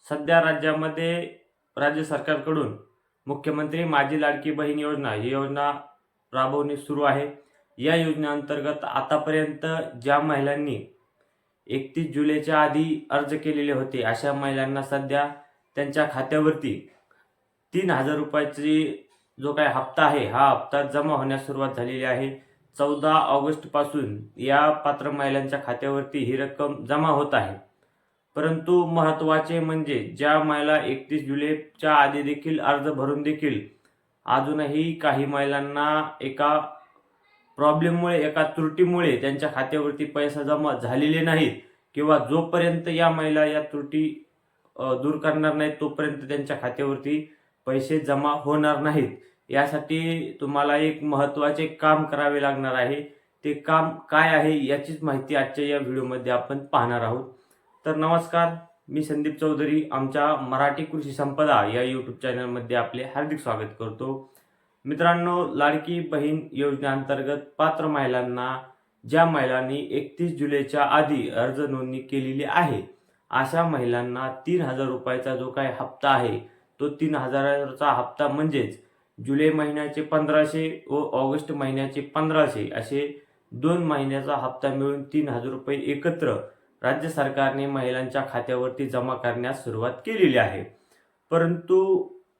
सध्या राज्यामध्ये राज्य सरकारकडून मुख्यमंत्री माझी लाडकी बहीण योजना ही योजना राबवणे सुरू आहे। या योजनेअंतर्गत आतापर्यंत ज्या महिलांनी 31 जुलैच्या आधी अर्ज केलेले होते अशा महिलांना सध्या त्यांच्या खात्यावरती 3000 रुपयाची जो काही हप्ता आहे हा हप्ता जमा होण्यास सुरुवात झालेली आहे। 14 ऑगस्ट पासून या पात्र महिलांच्या खात्यावरती ही रक्कम जमा होत आहे। परंतु महत्त्वाचे म्हणजे ज्या महिला 31 जुलैच्या आधी देखील अर्ज भरून देखील अजूनही काही महिलांना एका प्रॉब्लेममुळे एका त्रुटीमुळे त्यांच्या खात्यावरती पैसा जमा झालेले नाहीत किंवा जोपर्यंत या महिला या त्रुटी दूर करणार नाहीत तोपर्यंत त्यांच्या खात्यावरती पैसे जमा होणार नाहीत। यासाठी तुम्हाला एक महत्त्वाचे काम करावे लागणार आहे। ते काम काय आहे याचीच माहिती आजच्या या व्हिडिओमध्ये आपण पाहणार आहोत। तर नमस्कार, मी संदीप चौधरी आमच्या मराठी कृषी संपदा या यूट्यूब चॅनलमध्ये आपले हार्दिक स्वागत करतो। मित्रांनो, लाडकी बहीण योजनेअंतर्गत पात्र महिलांना ज्या महिलांनी 31 जुलैच्या आधी अर्ज नोंदणी केलेली आहे अशा महिलांना 3000 रुपयाचा जो काही हप्ता आहे तो 3000चा हप्ता म्हणजेच जुलै महिन्याचे 1500 व ऑगस्ट महिन्याचे 1500 असे 2 महिन्याचा हप्ता मिळून 3000 रुपये एकत्र राज्य सरकारने महिलांच्या खात्यावरती जमा करण्यास सुरुवात केलेली आहे। परंतु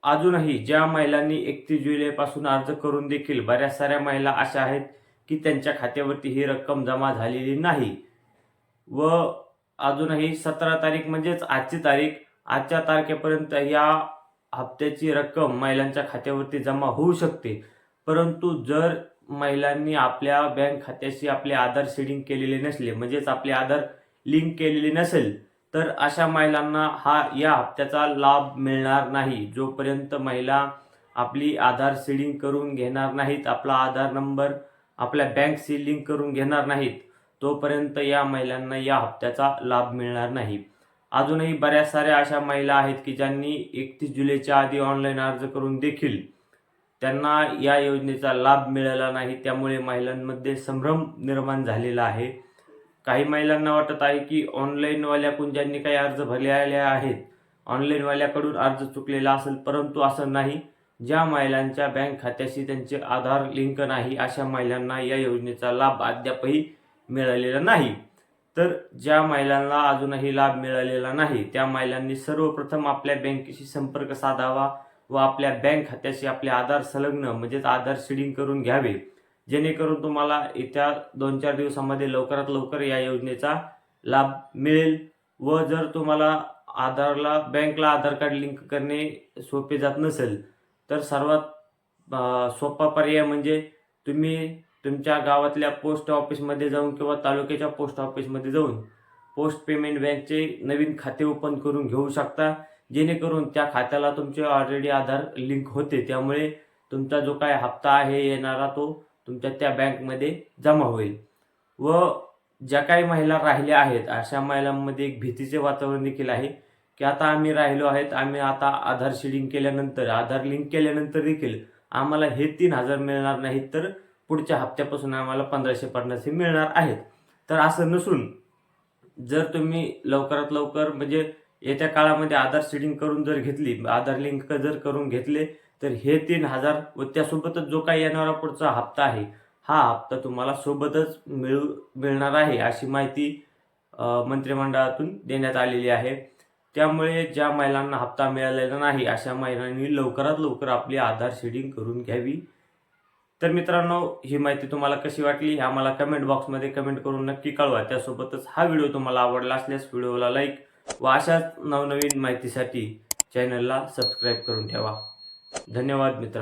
अजूनही ज्या महिलांनी 31 जुलैपासून अर्ज करून देखील बऱ्याच साऱ्या महिला अशा आहेत की त्यांच्या खात्यावरती ही रक्कम जमा झालेली नाही व अजूनही 17 तारीख म्हणजेच आजच्या तारखेपर्यंत या हप्त्याची रक्कम महिलांच्या खात्यावरती जमा होऊ शकते। परंतु जर महिलांनी आपल्या बँक खात्याशी आपले आधार शेडिंग केलेले नसले म्हणजेच आपले आधार लिंक केलेले नसेल तर अशा महिलांना या हप्त्याचा लाभ मिळणार नाही। जोपर्यंत महिला आपली आधार शेडिंग करून घेणार नाहीत, आपला आधार नंबर आपल्या बँकशी लिंक करून घेणार नाहीत तोपर्यंत या महिलांना या हप्त्याचा लाभ मिळणार नाही। अजूनही बऱ्याच साऱ्या अशा महिला आहेत की ज्यांनी 31 जुलैच्या आधी ऑनलाईन अर्ज करून देखील त्यांना या योजनेचा लाभ मिळाला नाही। त्यामुळे महिलांमध्ये संभ्रम निर्माण झालेला आहे। काही महिलांना वाटत आहे की ऑनलाईनवाल्याकडून ज्यांनी काही अर्ज भरलेले आहेत ऑनलाईनवाल्याकडून अर्ज चुकलेला असेल, परंतु असं नाही। ज्या महिलांच्या बँक खात्याशी त्यांचे आधार लिंक नाही अशा महिलांना या योजनेचा लाभ अद्यापही मिळालेला नाही। तर ज्या महिलांना अजूनही लाभ मिळालेला नाही त्या महिलांनी सर्वप्रथम आपल्या बँकेशी संपर्क साधावा व आपल्या बँक खात्याशी आपले आधार संलग्न म्हणजेच आधार शेडिंग करून घ्यावे, जेणेकरून तुम्हाला येत्या 2-4 दिवसांमध्ये लवकरात लवकर या योजनेचा लाभ मिळेल। व जर तुम्हाला बँकला आधार कार्ड लिंक करणे सोपे जात नसेल तर सर्वात सोपा पर्याय म्हणजे तुम्ही तुमच्या गावातल्या पोस्ट ऑफिसमध्ये जाऊन किंवा तालुक्याच्या पोस्ट ऑफिसमध्ये जाऊन पोस्ट पेमेंट बँकचे नवीन खाते ओपन करून घेऊ शकता, जेणेकरून त्या खात्याला तुमचे ऑलरेडी आधार लिंक होते। त्यामुळे तुमचा जो काय हप्ता आहे येणारा तो तुमच्या त्या बँकमध्ये जमा होईल। व ज्या काही महिला राहिल्या आहेत अशा महिलांमध्ये एक भीतीचे वातावरण देखील आहे की आता आम्ही राहिलो आहेत, आम्ही आता आधार शेडिंग केल्यानंतर आधार लिंक केल्यानंतर देखील आम्हाला हे 3000 मिळणार नाहीत तर पुढच्या हप्त्यापासून आम्हाला 1550 मिळणार आहेत। तर असं नसून जर तुम्ही लवकरात लवकर म्हणजे येत्या काळामध्ये आधार शेडिंग करून जर घेतली, आधार लिंक जर करून घेतले तर हे 3000 व त्यासोबतच जो काही येणारा पुढचा हप्ता आहे हा हप्ता तुम्हाला सोबतच मिळणार आहे अशी माहिती मंत्रिमंडळातून देण्यात आलेली आहे। त्यामुळे ज्या महिलांना हप्ता मिळालेला नाही अशा महिलांनी लवकरात लवकर आपली आधार शेडिंग करून घ्यावी। तर मित्रांनो, ही माहिती तुम्हाला कशी वाटली हे आम्हाला कमेंट बॉक्समध्ये कमेंट करून नक्की कळवा। त्यासोबतच हा व्हिडिओ तुम्हाला आवडला असल्यास व्हिडिओला लाईक व अशाच नवनवीन माहितीसाठी चॅनलला सबस्क्राईब करून ठेवा। धन्यवाद मित्रांनो।